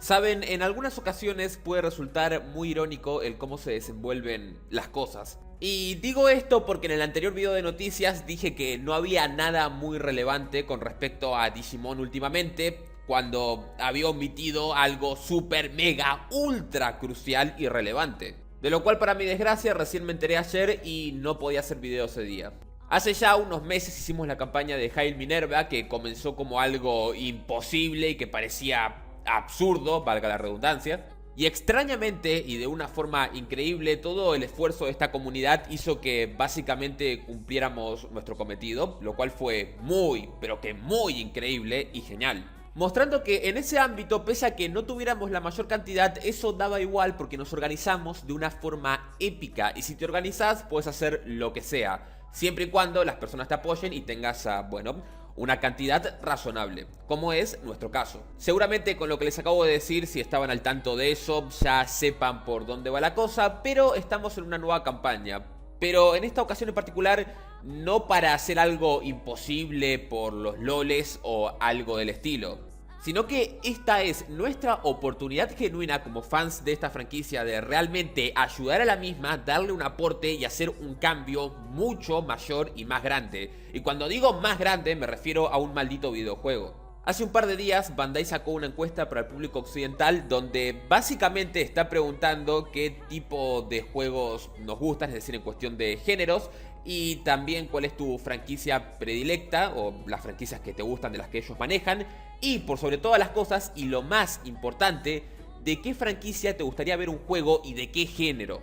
Saben, en algunas ocasiones puede resultar muy irónico el cómo se desenvuelven las cosas. Y digo esto porque en el anterior video de noticias dije que no había nada muy relevante con respecto a Digimon últimamente, cuando había omitido algo super mega ultra crucial y relevante. De lo cual, para mi desgracia, recién me enteré ayer y no podía hacer video ese día. Hace ya unos meses hicimos la campaña de Hail Minerva, que comenzó como algo imposible y que parecía absurdo, valga la redundancia. Y extrañamente y de una forma increíble, todo el esfuerzo de esta comunidad hizo que básicamente cumpliéramos nuestro cometido, lo cual fue muy, pero que muy increíble y genial. Mostrando que en ese ámbito, pese a que no tuviéramos la mayor cantidad, eso daba igual porque nos organizamos de una forma épica. Y si te organizas, puedes hacer lo que sea, siempre y cuando las personas te apoyen y tengas, bueno, una cantidad razonable, como es nuestro caso. Seguramente con lo que les acabo de decir, si estaban al tanto de eso, ya sepan por dónde va la cosa, pero estamos en una nueva campaña. Pero en esta ocasión en particular, no para hacer algo imposible por los loles o algo del estilo, sino que esta es nuestra oportunidad genuina como fans de esta franquicia de realmente ayudar a la misma, darle un aporte y hacer un cambio mucho mayor y más grande. Y cuando digo más grande me refiero a un maldito videojuego. Hace un par de días Bandai sacó una encuesta para el público occidental donde básicamente está preguntando qué tipo de juegos nos gustan, es decir, en cuestión de géneros, y también cuál es tu franquicia predilecta o las franquicias que te gustan de las que ellos manejan, y por sobre todas las cosas y lo más importante, de qué franquicia te gustaría ver un juego y de qué género.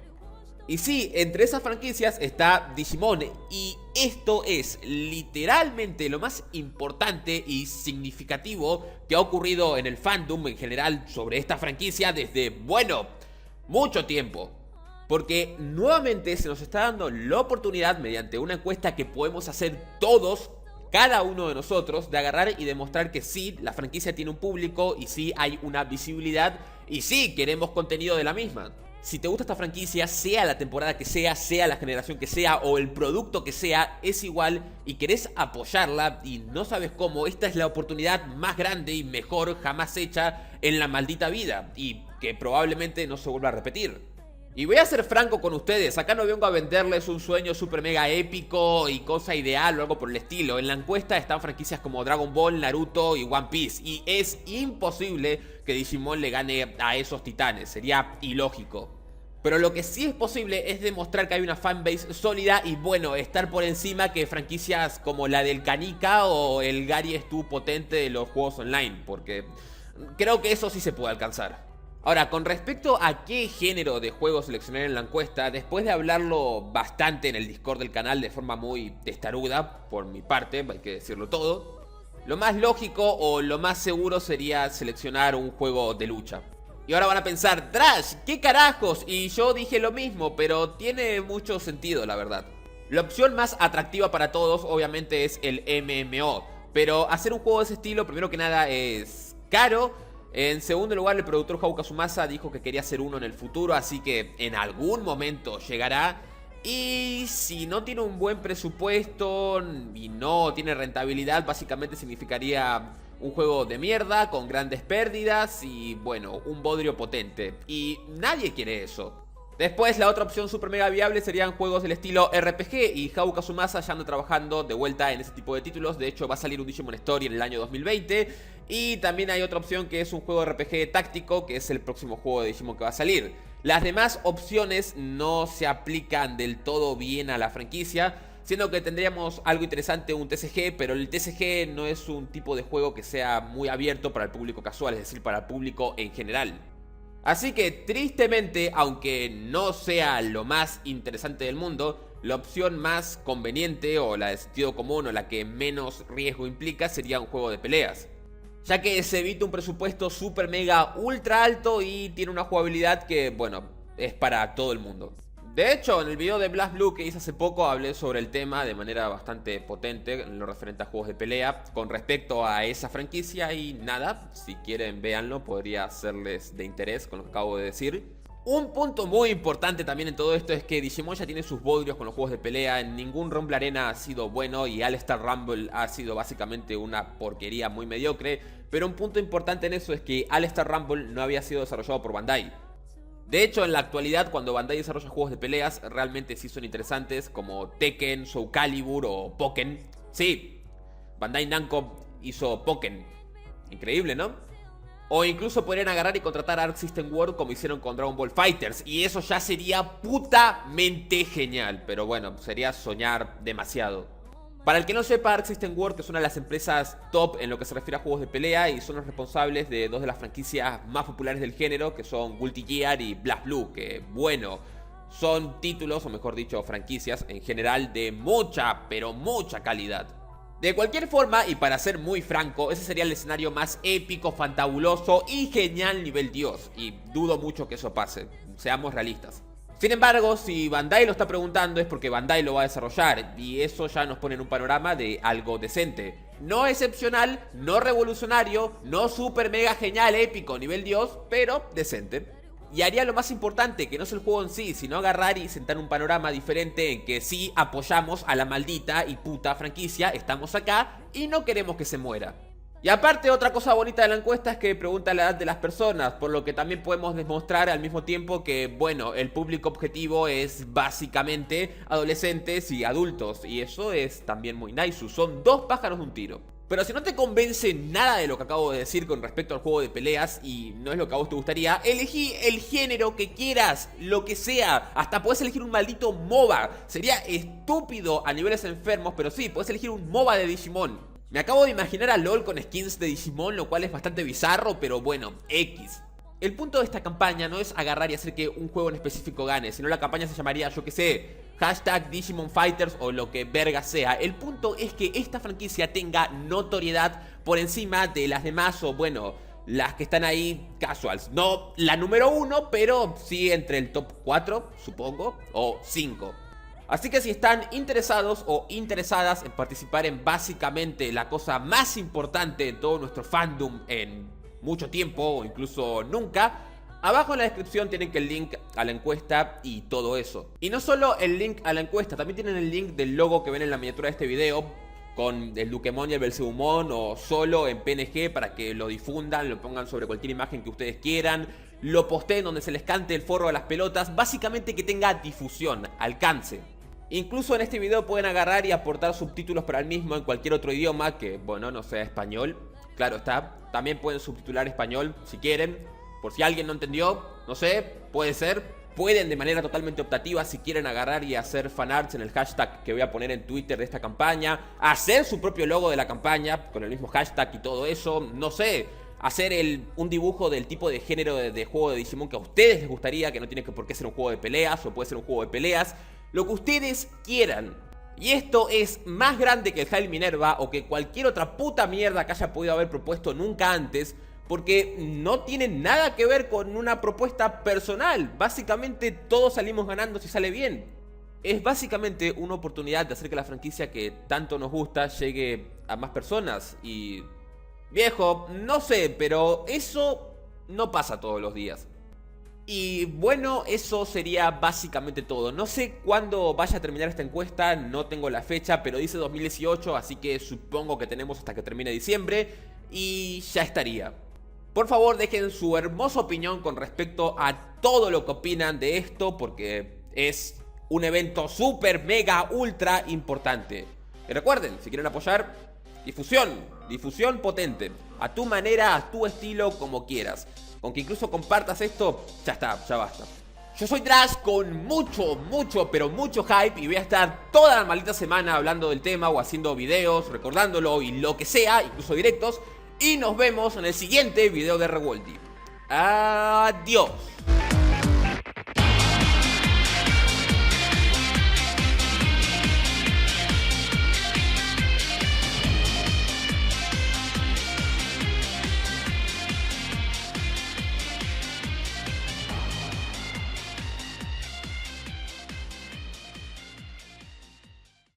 Y sí, entre esas franquicias está Digimon, y esto es literalmente lo más importante y significativo que ha ocurrido en el fandom en general sobre esta franquicia desde, bueno, mucho tiempo. Porque nuevamente se nos está dando la oportunidad, mediante una encuesta que podemos hacer todos, cada uno de nosotros, de agarrar y demostrar que sí, la franquicia tiene un público y sí hay una visibilidad y sí queremos contenido de la misma. Si te gusta esta franquicia, sea la temporada que sea la generación que sea o el producto que sea, es igual y querés apoyarla y no sabes cómo, esta es la oportunidad más grande y mejor jamás hecha en la maldita vida y que probablemente no se vuelva a repetir. Y voy a ser franco con ustedes, acá no vengo a venderles un sueño super mega épico y cosa ideal o algo por el estilo. En la encuesta están franquicias como Dragon Ball, Naruto y One Piece, y es imposible que Digimon le gane a esos titanes, sería ilógico. Pero lo que sí es posible es demostrar que hay una fanbase sólida y, bueno, estar por encima que franquicias como la del Kanika o el Gary Stu potente de los juegos online, porque creo que eso sí se puede alcanzar. Ahora, con respecto a qué género de juego seleccionar en la encuesta, después de hablarlo bastante en el Discord del canal de forma muy testaruda, por mi parte, hay que decirlo todo, lo más lógico o lo más seguro sería seleccionar un juego de lucha. Y ahora van a pensar, Trash, ¿qué carajos? Y yo dije lo mismo, pero tiene mucho sentido, la verdad. La opción más atractiva para todos, obviamente, es el MMO, pero hacer un juego de ese estilo, primero que nada, es caro. En segundo lugar, el productor Hao Kazumasa dijo que quería hacer uno en el futuro, así que en algún momento llegará. Y si no tiene un buen presupuesto y no tiene rentabilidad, básicamente significaría un juego de mierda con grandes pérdidas y, bueno, un bodrio potente. Y nadie quiere eso. Después, la otra opción super mega viable serían juegos del estilo RPG, y Hao Kazumasa ya anda trabajando de vuelta en ese tipo de títulos. De hecho, va a salir un Digimon Story en el año 2020. Y también hay otra opción que es un juego de RPG táctico, que es el próximo juego de Digimon que va a salir. Las demás opciones no se aplican del todo bien a la franquicia, siendo que tendríamos algo interesante, un TCG, pero el TCG no es un tipo de juego que sea muy abierto para el público casual, es decir, para el público en general. Así que tristemente, aunque no sea lo más interesante del mundo, la opción más conveniente o la de sentido común o la que menos riesgo implica sería un juego de peleas, ya que se evita un presupuesto super mega ultra alto y tiene una jugabilidad que, bueno, es para todo el mundo. De hecho, en el video de BlazBlue que hice hace poco hablé sobre el tema de manera bastante potente en lo referente a juegos de pelea con respecto a esa franquicia y nada, si quieren véanlo, podría serles de interés con lo que acabo de decir. Un punto muy importante también en todo esto es que Digimon ya tiene sus bodrios con los juegos de pelea. En ningún Rumble Arena ha sido bueno y All Star Rumble ha sido básicamente una porquería muy mediocre. Pero un punto importante en eso es que All Star Rumble no había sido desarrollado por Bandai. De hecho, en la actualidad, cuando Bandai desarrolla juegos de peleas, realmente sí son interesantes, como Tekken, Soul Calibur o Pokken. Sí, Bandai Namco hizo Pokken. Increíble, ¿no? O incluso podrían agarrar y contratar a Arc System World como hicieron con Dragon Ball FighterZ. Y eso ya sería putamente genial. Pero bueno, sería soñar demasiado. Para el que no sepa, Arc System World es una de las empresas top en lo que se refiere a juegos de pelea. Y son los responsables de dos de las franquicias más populares del género, que son Guilty Gear y BlazBlue. Que bueno, son títulos, o mejor dicho, franquicias en general de mucha, pero mucha calidad. De cualquier forma, y para ser muy franco, ese sería el escenario más épico, fantabuloso y genial nivel Dios. Y dudo mucho que eso pase, seamos realistas. Sin embargo, si Bandai lo está preguntando es porque Bandai lo va a desarrollar. Y eso ya nos pone en un panorama de algo decente. No excepcional, no revolucionario, no super mega genial, épico, nivel Dios, pero decente. Y haría lo más importante, que no es el juego en sí, sino agarrar y sentar un panorama diferente en que sí apoyamos a la maldita y puta franquicia, estamos acá y no queremos que se muera. Y aparte, otra cosa bonita de la encuesta es que pregunta la edad de las personas, por lo que también podemos demostrar al mismo tiempo que, bueno, el público objetivo es básicamente adolescentes y adultos, y eso es también muy nice, son dos pájaros de un tiro. Pero si no te convence nada de lo que acabo de decir con respecto al juego de peleas y no es lo que a vos te gustaría, elegí el género que quieras, lo que sea. Hasta podés elegir un maldito MOBA. Sería estúpido a niveles enfermos, pero sí, podés elegir un MOBA de Digimon. Me acabo de imaginar a LOL con skins de Digimon, lo cual es bastante bizarro, pero bueno, X. El punto de esta campaña no es agarrar y hacer que un juego en específico gane, sino la campaña se llamaría, yo que sé, hashtag Digimon Fighters o lo que verga sea. El punto es que esta franquicia tenga notoriedad por encima de las demás, o bueno, las que están ahí casuals. No la número 1, pero sí entre el top 4, supongo, o 5. Así que si están interesados o interesadas en participar en básicamente la cosa más importante en todo nuestro fandom en mucho tiempo o incluso nunca, abajo en la descripción tienen el link a la encuesta y todo eso. Y no solo el link a la encuesta, también tienen el link del logo que ven en la miniatura de este video, con el Dukemon y el Belzebumon, o solo en PNG para que lo difundan, lo pongan sobre cualquier imagen que ustedes quieran, lo posteen donde se les cante el forro a las pelotas, básicamente que tenga difusión, alcance. Incluso en este video pueden agarrar y aportar subtítulos para el mismo en cualquier otro idioma que, bueno, no sea español. Claro está, también pueden subtitular español si quieren. Por si alguien no entendió, no sé, puede ser. Pueden de manera totalmente optativa, si quieren agarrar y hacer fanarts en el hashtag que voy a poner en Twitter de esta campaña, hacer su propio logo de la campaña con el mismo hashtag y todo eso, no sé, hacer un dibujo del tipo de género de juego de Digimon que a ustedes les gustaría, que no tiene por qué ser un juego de peleas, o puede ser un juego de peleas, lo que ustedes quieran. Y esto es más grande que el Hail Minerva o que cualquier otra puta mierda que haya podido haber propuesto nunca antes, porque no tiene nada que ver con una propuesta personal. Básicamente todos salimos ganando si sale bien. Es básicamente una oportunidad de hacer que la franquicia que tanto nos gusta llegue a más personas. Y viejo, no sé, pero eso no pasa todos los días. Y bueno, eso sería básicamente todo. No sé cuándo vaya a terminar esta encuesta, no tengo la fecha, pero dice 2018, así que supongo que tenemos hasta que termine diciembre y ya estaría. Por favor, dejen su hermosa opinión con respecto a todo lo que opinan de esto, porque es un evento súper, mega, ultra importante. Y recuerden, si quieren apoyar, difusión potente, a tu manera, a tu estilo, como quieras. Con que incluso compartas esto, ya está, ya basta. Yo soy Drash con mucho, pero mucho hype, y voy a estar toda la maldita semana hablando del tema o haciendo videos, recordándolo y lo que sea, incluso directos. Y nos vemos en el siguiente video de Revolty. Adiós.